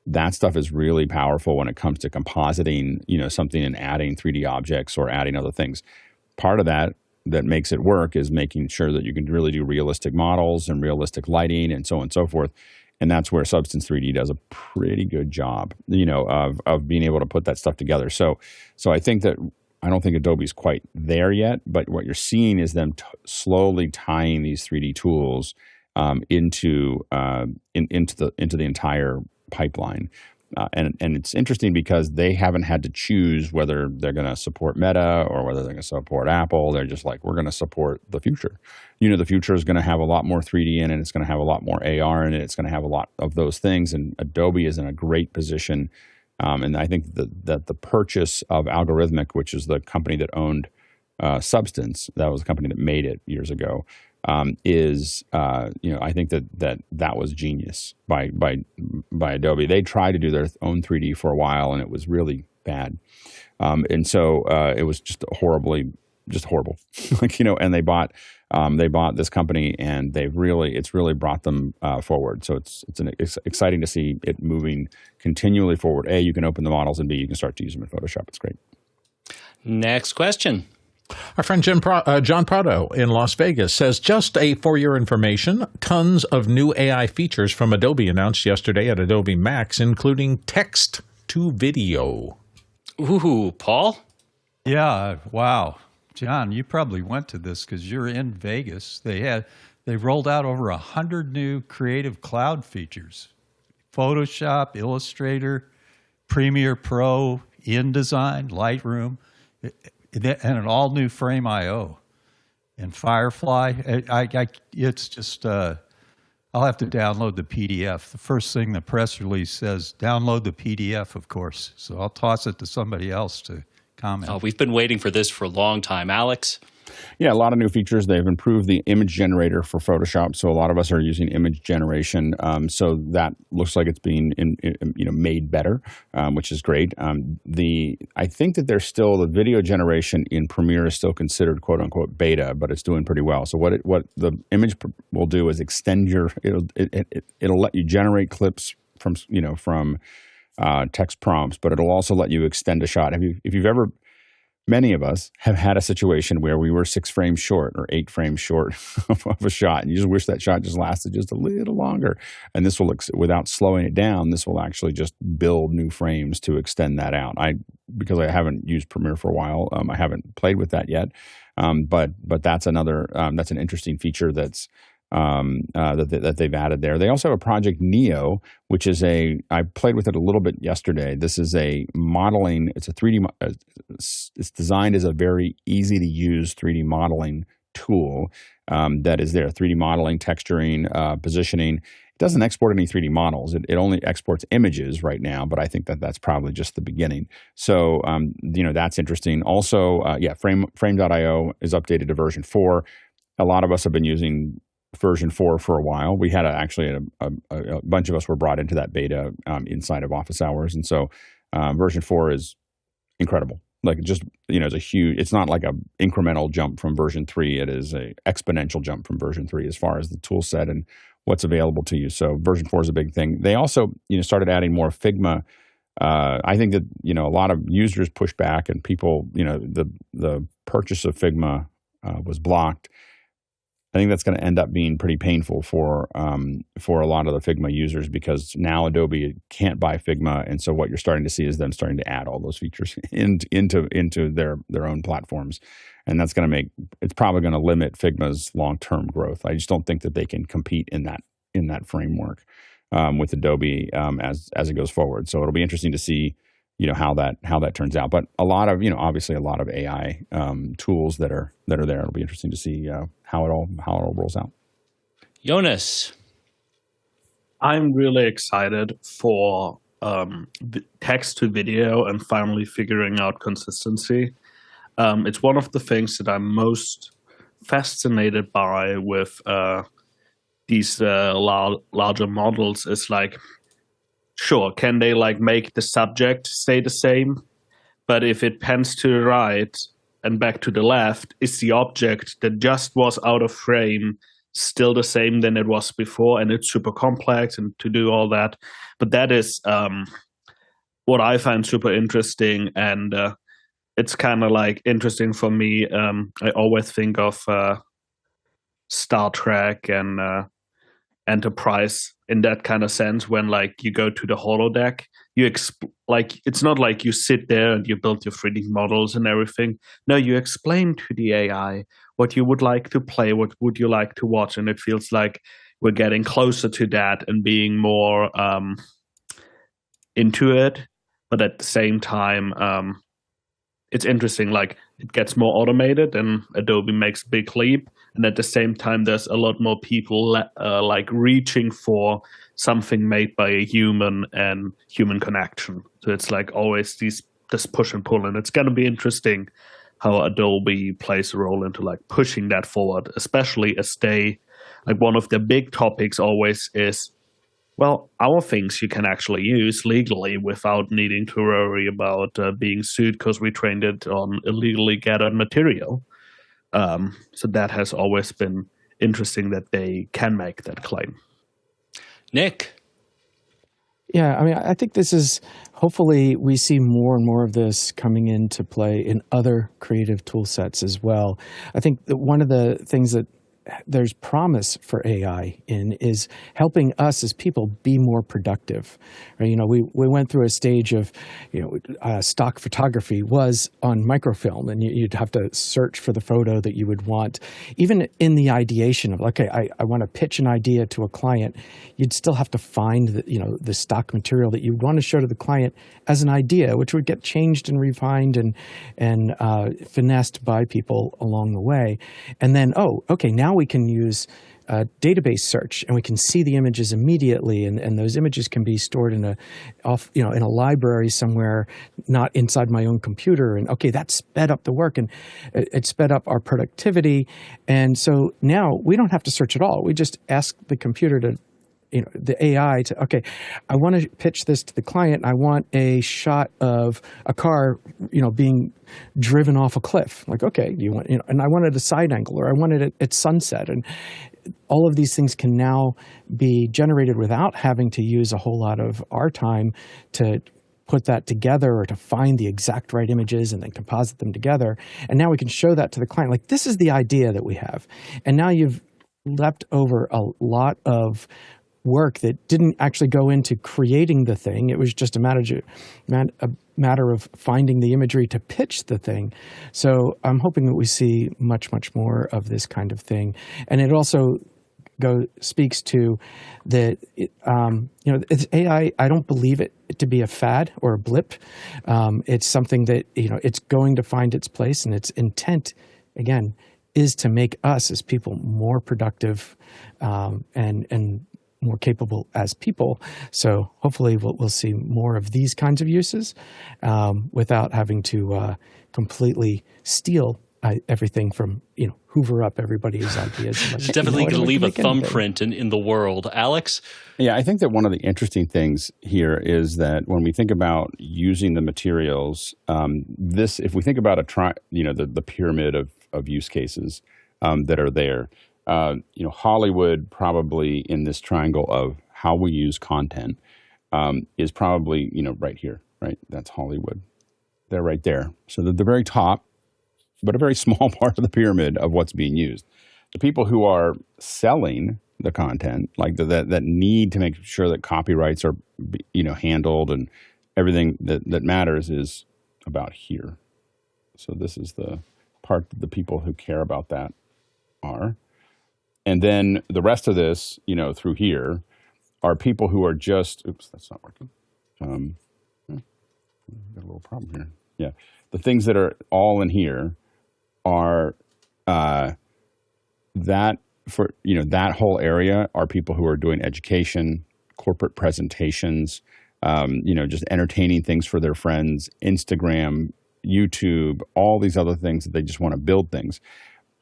That stuff is really powerful when it comes to compositing, something, and adding 3D objects or adding other things. Part of that makes it work is making sure that you can really do realistic models and realistic lighting and so on and so forth. And that's where Substance 3D does a pretty good job, of being able to put that stuff together. So I think that, I don't think Adobe's quite there yet, but what you're seeing is them slowly tying these 3D tools into the entire pipeline. And it's interesting because they haven't had to choose whether they're going to support Meta or whether they're going to support Apple. They're just like, we're going to support the future. The future is going to have a lot more 3D in it. It's going to have a lot more AR in it. It's going to have a lot of those things. And Adobe is in a great position. And I think that the purchase of Algorithmic, which is the company that owned Substance, that was the company that made it years ago, I think that was genius by Adobe. They tried to do their own 3D for a while, and it was really bad. And so it was just horrible. And they bought this company, and it's really brought them forward. So it's exciting to see it moving continually forward. A, you can open the models, and B, you can start to use them in Photoshop. It's great. Next question. Our friend John Prado in Las Vegas says, just for your information, tons of new AI features from Adobe announced yesterday at Adobe Max, including text to video. Ooh, Paul? Yeah, wow. John, you probably went to this because you're in Vegas. They rolled out over 100 new Creative Cloud features. Photoshop, Illustrator, Premiere Pro, InDesign, Lightroom, and an all-new Frame IO. And Firefly, it's just, I'll have to download the PDF. The first thing the press release says, download the PDF, of course. So I'll toss it to somebody else to comment. Oh, we've been waiting for this for a long time. Alex? Yeah, a lot of new features. They've improved the image generator for Photoshop, so a lot of us are using image generation. So that looks like it's being made better, which is great. I think that there's still the video generation in Premiere is still considered quote unquote beta, but it's doing pretty well. So what the image will do is extend it'll let you generate clips from text prompts, but it'll also let you extend a shot. Many of us have had a situation where we were 6 frames short or 8 frames short of a shot, and you just wish that shot just lasted just a little longer. And this will, without slowing it down, this will actually just build new frames to extend that out. Because I haven't used Premiere for a while, I haven't played with that yet. But that's that's an interesting feature that they've added there. They also have a project Neo, which is I played with it a little bit yesterday. This is a modeling. It's a 3D. It's designed as a very easy to use 3D modeling tool that is there. 3D modeling, texturing, positioning, It doesn't export any 3D models. It only exports images right now, but I think that that's probably just the beginning. So, that's interesting. Also, Frame.io is updated to version 4. A lot of us have been using version 4 for a while. We had a bunch of us were brought into that beta inside of office hours. And so version 4 is incredible. Like just, it's a huge, it's not like a incremental jump from version 3. It is a exponential jump from version 3 as far as the tool set and what's available to you. So version 4 is a big thing. They also, started adding more Figma. I think that, a lot of users pushed back and people, the purchase of Figma was blocked. I think that's going to end up being pretty painful for a lot of the Figma users because now Adobe can't buy Figma, and so what you're starting to see is them starting to add all those features into their own platforms, and that's going to it's probably going to limit Figma's long-term growth. I just don't think that they can compete in that framework with Adobe as it goes forward. So it'll be interesting to see how that turns out. But a lot of obviously a lot of AI tools that are there. It'll be interesting to see how it all rolls out. Jonas, I'm really excited for text to video and finally figuring out consistency. It's one of the things that I'm most fascinated by with these larger models is like, sure, can they like make the subject stay the same? But if it pans to the right and back to the left, is the object that just was out of frame still the same than it was before? And it's super complex and to do all that. But that is what I find super interesting. And it's kind of like interesting for me. I always think of Star Trek and Enterprise in that kind of sense when like you go to the holodeck, it's not like you sit there and you build your 3D models and everything. No, you explain to the AI what you would like to play, what would you like to watch, and it feels like we're getting closer to that and being more into it. But at the same time, it's interesting, like it gets more automated and Adobe makes a big leap. And at the same time, there's a lot more people like reaching for something made by a human and human connection. So it's like always this push and pull. And it's going to be interesting how Adobe plays a role into like pushing that forward, especially as like one of the big topics always is, well, our things you can actually use legally without needing to worry about being sued because we trained it on illegally gathered material. So that has always been interesting that they can make that claim. Nick. Yeah, I mean, I think this is, hopefully we see more and more of this coming into play in other creative tool sets as well. I think that one of the things that there's promise for AI in is helping us as people be more productive. Right? We went through a stage of, stock photography was on microfilm, and you'd have to search for the photo that you would want. Even in the ideation of, okay, I want to pitch an idea to a client, you'd still have to find the stock material that you'd want to show to the client as an idea, which would get changed and refined and finessed by people along the way. And then, now we can use database search, and we can see the images immediately, and those images can be stored in a library somewhere, not inside my own computer. And okay, that sped up the work, and it sped up our productivity. And so now we don't have to search at all. We just ask the computer to, the AI to, okay, I want to pitch this to the client. I want a shot of a car, being driven off a cliff. Like, okay, and I wanted a side angle, or I wanted it at sunset. And all of these things can now be generated without having to use a whole lot of our time to put that together or to find the exact right images and then composite them together. And now we can show that to the client. Like, this is the idea that we have. And now you've leapt over a lot of work that didn't actually go into creating the thing. It was just a matter of finding the imagery to pitch the thing. So I'm hoping that we see much, much more of this kind of thing. And it also speaks to that, it's AI. I don't believe it to be a fad or a blip. It's something that, it's going to find its place, and its intent, again, is to make us as people more productive and more capable as people. So hopefully we'll see more of these kinds of uses without having to completely steal everything from, hoover up everybody's ideas. It's definitely going to leave a thumbprint in the world. Alex? Yeah, I think that one of the interesting things here is that when we think about using the materials, if we think about the pyramid of use cases that are there, Hollywood probably in this triangle of how we use content is probably, right here, right? That's Hollywood. They're right there. So they're the very top, but a very small part of the pyramid of what's being used. The people who are selling the content, like that need to make sure that copyrights are, handled and everything that matters is about here. So this is the part that the people who care about that are. And then the rest of this, through here are people who are just, oops, that's not working. Got a little problem here. Yeah. The things that are all in here are that whole area are people who are doing education, corporate presentations, just entertaining things for their friends, Instagram, YouTube, all these other things that they just want to build things.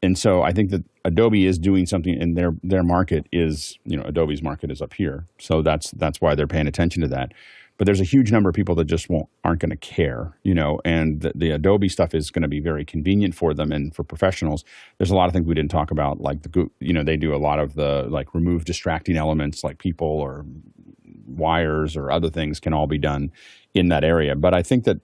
And so I think that Adobe is doing something in their market is, Adobe's market is up here. So that's why they're paying attention to that. But there's a huge number of people that just aren't going to care, and the Adobe stuff is going to be very convenient for them. And for professionals, there's a lot of things we didn't talk about, like they do a lot of the remove distracting elements like people or wires or other things can all be done in that area. But I think that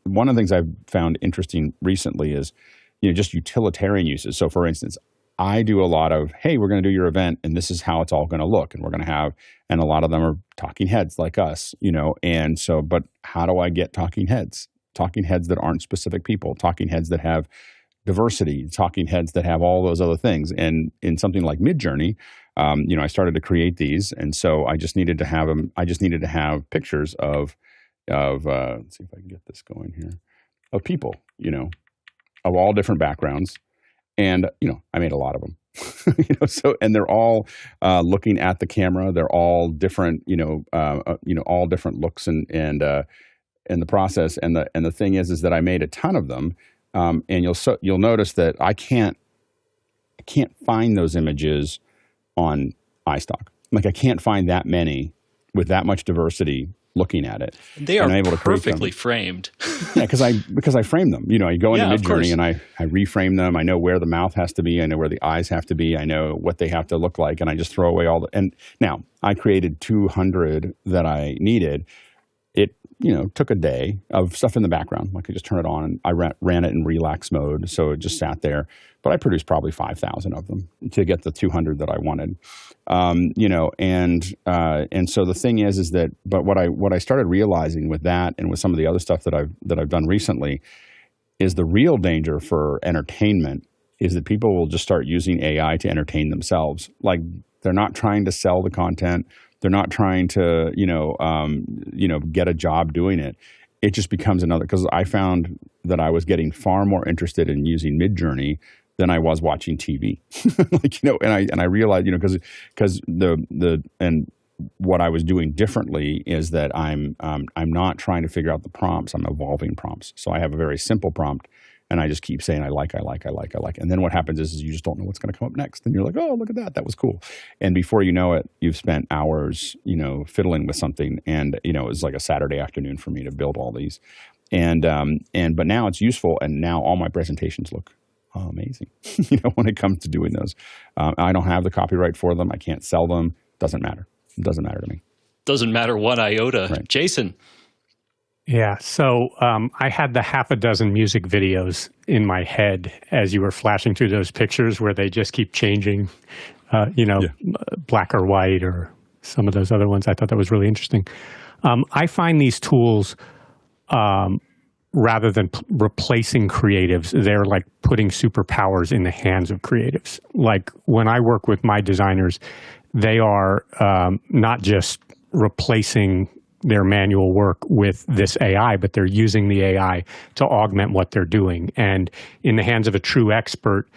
one of the things I've found interesting recently is, just utilitarian uses. So for instance, I do a lot of, hey, we're going to do your event and this is how it's all going to look. And we're going to have, and a lot of them are talking heads like us, and so, but how do I get talking heads that aren't specific people, talking heads that have diversity, talking heads that have all those other things. And in something like Midjourney, I started to create these. And so I just needed to have them. I just needed to have pictures of let's see if I can get this going here, of people, of all different backgrounds. And, I made a lot of them, so, and they're all looking at the camera. They're all different, all different looks and in the process. And the thing is that I made a ton of them. And you'll notice that I can't find those images on iStock. Like I can't find that many with that much diversity looking at it. They are able to perfectly framed. Yeah, because I frame them. I go into Midjourney and I reframe them. I know where the mouth has to be. I know where the eyes have to be. I know what they have to look like, and I just throw away all the. And now I created 200 that I needed. It took a day of stuff in the background. Like I just turn it on and I ran it in relax mode, so it just sat there. But I produced probably 5,000 of them to get the 200 that I wanted. And so the thing is that, but what I started realizing with that and with some of the other stuff that I've done recently is the real danger for entertainment is that people will just start using AI to entertain themselves. Like they're not trying to sell the content. They're not trying to, get a job doing it. It just becomes another, because I found that I was getting far more interested in using Midjourney than I was watching TV. And I realized, because and what I was doing differently is that I'm not trying to figure out the prompts. I'm evolving prompts. So I have a very simple prompt, and I just keep saying I like. And then what happens is you just don't know what's going to come up next. And you're like, oh, look at that. That was cool. And before you know it, you've spent hours, fiddling with something. And, it was like a Saturday afternoon for me to build all these. But now it's useful. And now all my presentations look amazing, when it comes to doing those. I don't have the copyright for them. I can't sell them. Doesn't matter. It doesn't matter to me. Doesn't matter one iota. Right. Jason. Yeah, so I had the half a dozen music videos in my head as you were flashing through those pictures where they just keep changing, black or white or some of those other ones. I thought that was really interesting. I find these tools, rather than replacing creatives, they're like putting superpowers in the hands of creatives. Like when I work with my designers, they are not just replacing their manual work with this AI, but they're using the AI to augment what they're doing. And in the hands of a true expert,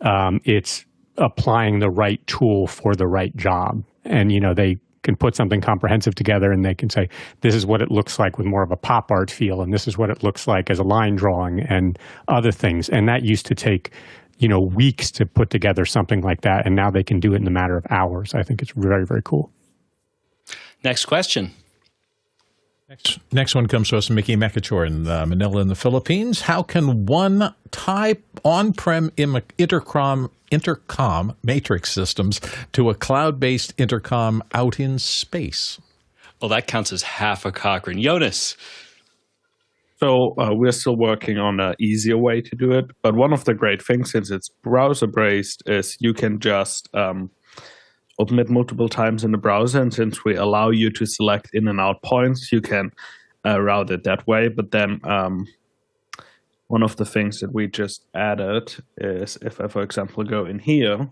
it's applying the right tool for the right job. And, they can put something comprehensive together and they can say, this is what it looks like with more of a pop art feel, and this is what it looks like as a line drawing and other things. And that used to take, weeks to put together something like that. And now they can do it in a matter of hours. I think it's very, very cool. Next question. Next one comes to us from Mickey Mekachor in Manila in the Philippines. How can one type on-prem intercom matrix systems to a cloud-based intercom out in space? Well, that counts as half a Cochrane. Jonas. So we're still working on an easier way to do it. But one of the great things, since it's browser-based, is you can just open it multiple times in the browser, and since we allow you to select in and out points, you can route it that way. But then one of the things that we just added is if I, for example, go in here,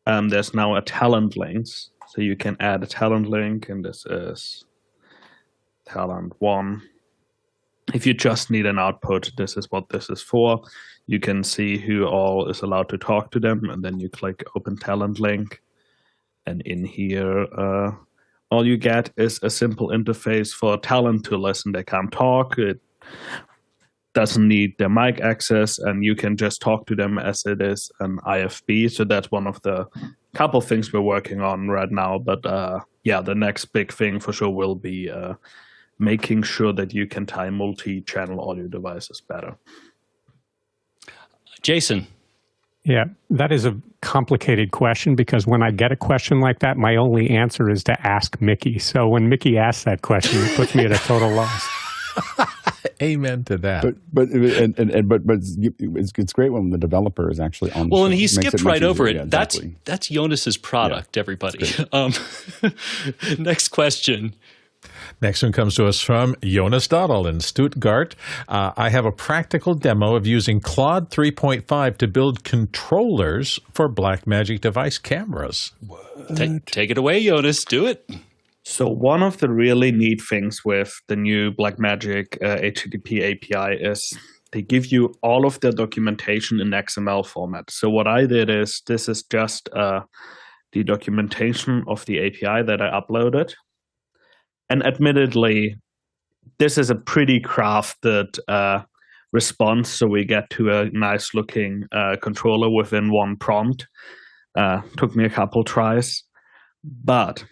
there's now a talent links. So you can add a talent link, and this is talent 1. If you just need an output, this is what this is for. You can see who all is allowed to talk to them, and then you click open talent link. And in here, all you get is a simple interface for talent to listen. They can't talk. It doesn't need their mic access, and you can just talk to them as it is an IFB. So that's one of the couple things we're working on right now. But the next big thing for sure will be making sure that you can tie multi-channel audio devices better. Jason. Yeah, that is a complicated question because when I get a question like that, my only answer is to ask Mickey. So when Mickey asks that question, it puts me at a total loss. Amen to that. But it's great when the developer is actually on the show. And he skipped right over it. Yeah, exactly. That's Jonas's product, everybody. Next question. Next one comes to us from Jonas Dautel in Stuttgart. I have a practical demo of using Claude 3.5 to build controllers for Blackmagic device cameras. Take it away, Jonas. Do it. So one of the really neat things with the new Blackmagic HTTP API is they give you all of the documentation in XML format. So what I did is this is just the documentation of the API that I uploaded. And admittedly, this is a pretty crafted response, so we get to a nice-looking controller within one prompt. Took me a couple tries. But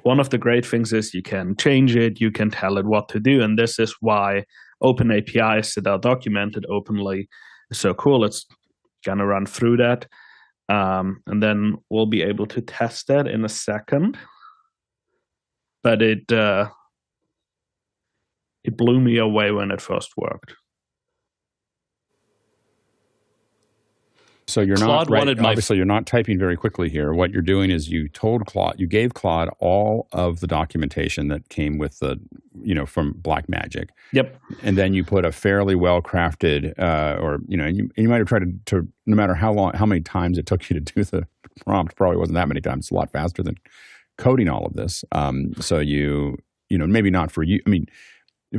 one of the great things is you can change it, you can tell it what to do, and this is why open APIs that are documented openly is so cool. It's going to run through that, and then we'll be able to test that in a second. But it blew me away when it first worked. So you're obviously you're not typing very quickly here. What you're doing is you gave Claude all of the documentation that came with from Blackmagic. Yep. And then you put a fairly well crafted, you might have tried to no matter how many times it took you to do the prompt, probably wasn't that many times. It's a lot faster than coding all of this. So maybe not for you. I mean,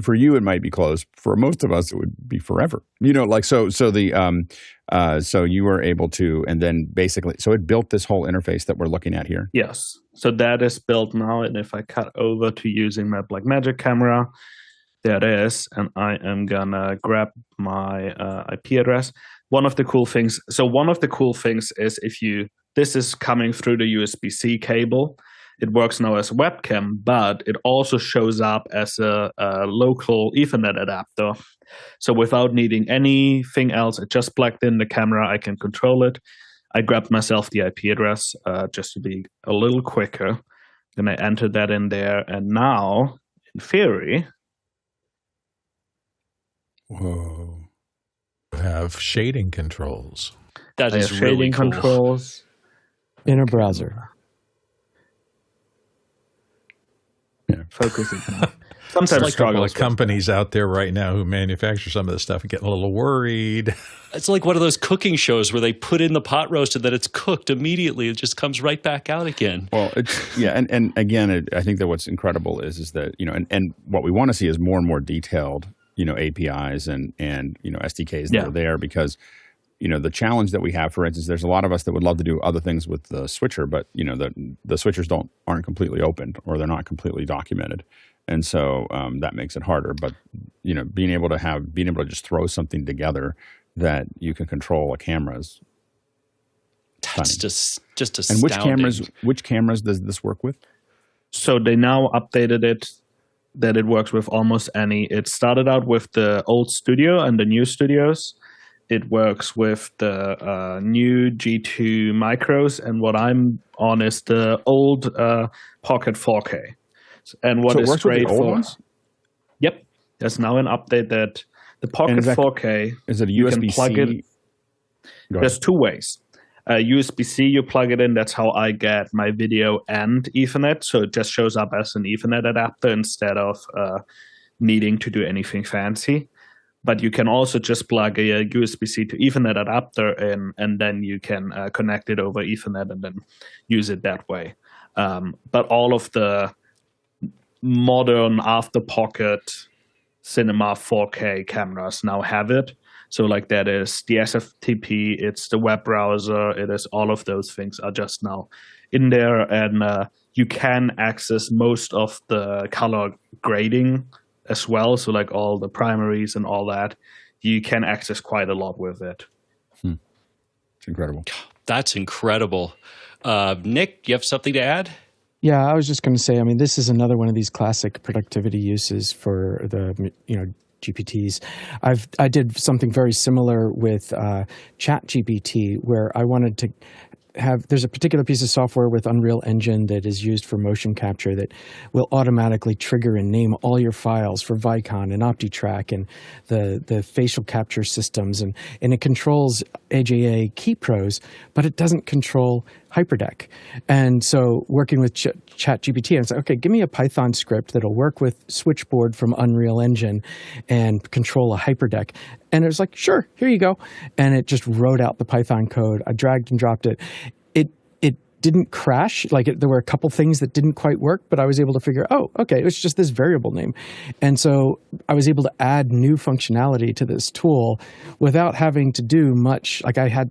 for you it might be close. For most of us, it would be forever. So you were able to, and then basically, so it built this whole interface that we're looking at here. Yes. So that is built now, and if I cut over to using my Blackmagic camera, there it is, and I am gonna grab my IP address. One of the cool things is this is coming through the USB-C cable. It works now as a webcam, but it also shows up as a local Ethernet adapter. So without needing anything else, I just plugged in the camera, I can control it. I grabbed myself the IP address just to be a little quicker. Then I entered that in there, and now, in theory... Whoa. You have shading controls. That is really shading cool. Controls. In a browser. Yeah. Focusing. Sometimes Sometimes like a couple struggles of companies out there right now who manufacture some of this stuff and getting a little worried. It's like one of those cooking shows where they put in the pot roast and then it's cooked immediately. It just comes right back out again. Well, and again, I think that what's incredible is that and what we want to see is more and more detailed APIs and SDKs that are there, because the challenge that we have, for instance, there's a lot of us that would love to do other things with the switcher, but the switchers aren't completely opened, or they're not completely documented, and so that makes it harder. But being able to just throw something together that you can control a camera is That's just astounding. And which cameras does this work with? So they now updated it that it works with almost any. It started out with the old studio and the new studios. It works with the new G2 micros, and what I'm on is the old Pocket 4K. And what So it is works with great the old for ones? Yep, there's now an update that the Pocket 4K. Is it a you can USB-C? plug it. Go ahead. There's two ways. USB-C, you plug it in. That's how I get my video and Ethernet. So it just shows up as an Ethernet adapter instead of needing to do anything fancy. But you can also just plug a USB-C to Ethernet adapter in, and then you can connect it over Ethernet and then use it that way. But all of the modern after-pocket cinema 4K cameras now have it. So like that is the SFTP, it's the web browser, it is all of those things are just now in there, and you can access most of the color grading as well. So like all the primaries and all that, you can access quite a lot with it. It's incredible. That's incredible. Nick, you have something to add? Yeah, I was just going to say, I mean, this is another one of these classic productivity uses for the, GPTs. I did something very similar with ChatGPT, where I wanted to there's a particular piece of software with Unreal Engine that is used for motion capture that will automatically trigger and name all your files for Vicon and OptiTrack and the facial capture systems. And it controls AJA keypros, but it doesn't control Hyperdeck. And so working with ChatGPT, I said, okay, give me a Python script that'll work with Switchboard from Unreal Engine and control a Hyperdeck. And it was like, sure, here you go. And it just wrote out the Python code. I dragged and dropped it. It didn't crash. There were a couple things that didn't quite work, but I was able to figure, okay, it was just this variable name. And so I was able to add new functionality to this tool without having to do much. Like I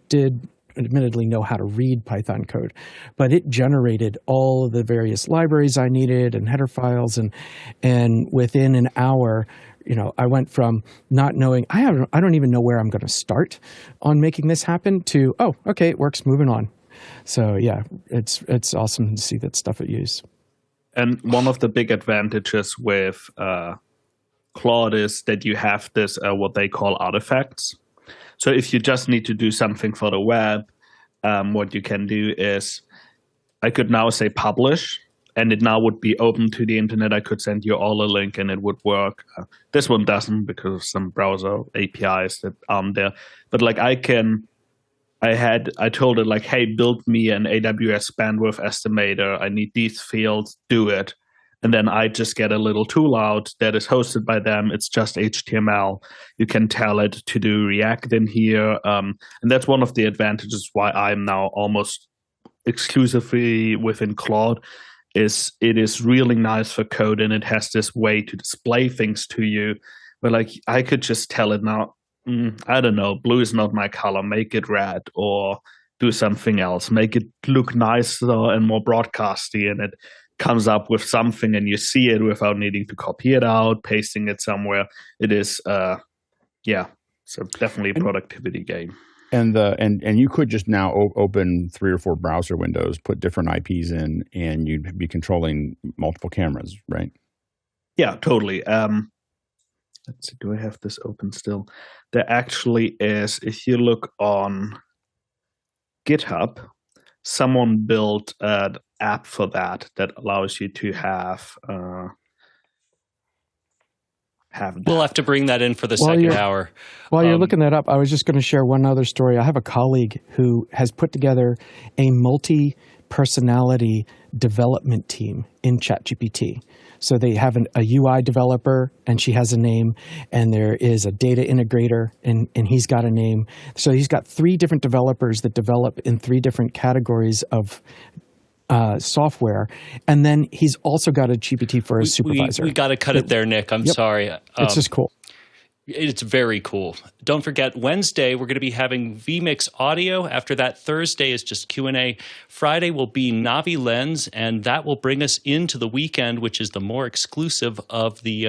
did admittedly know how to read Python code, but it generated all of the various libraries I needed and header files. And within an hour, I went from not knowing, I don't even know where I'm going to start on making this happen to, okay, it works, moving on. So yeah, it's awesome to see that stuff at use. And one of the big advantages with Claude is that you have this, what they call artifacts. So if you just need to do something for the web, what you can do is, I could now say publish, and it now would be open to the internet. I could send you all a link and it would work. This one doesn't because of some browser APIs that aren't there. But I told it hey, build me an AWS bandwidth estimator. I need these fields, do it. And then I just get a little tool out that is hosted by them. It's just HTML. You can tell it to do React in here. And that's one of the advantages why I'm now almost exclusively within Claude. It is really nice for code, and it has this way to display things to you. But I could just tell it now, I don't know, blue is not my color, make it red, or do something else, make it look nicer and more broadcasty, and it comes up with something, and you see it without needing to copy it out, pasting it somewhere. It is, so definitely a productivity game. And you could just now open 3 or 4 browser windows, put different IPs in, and you'd be controlling multiple cameras, right? Yeah, totally. Let's see, do I have this open still? There actually is, if you look on GitHub, someone built an app for that allows you to have that. We'll have to bring that in for the second hour. While you're looking that up, I was just going to share one other story. I have a colleague who has put together a multi-personality development team in ChatGPT. So they have a UI developer, and she has a name, and there is a data integrator, and he's got a name. So he's got 3 different developers that develop in 3 different categories of software, and then he's also got a GPT for a supervisor. We got to cut it there, Nick. I'm sorry. It's just cool. It's very cool. Don't forget, Wednesday, we're going to be having vMix audio. After that, Thursday is just Q&A. Friday will be Navi Lens, and that will bring us into the weekend, which is the more exclusive of the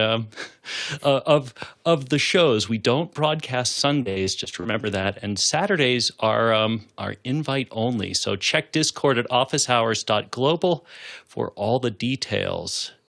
of the shows. We don't broadcast Sundays, just remember that. And Saturdays are invite only. So check Discord at officehours.global for all the details.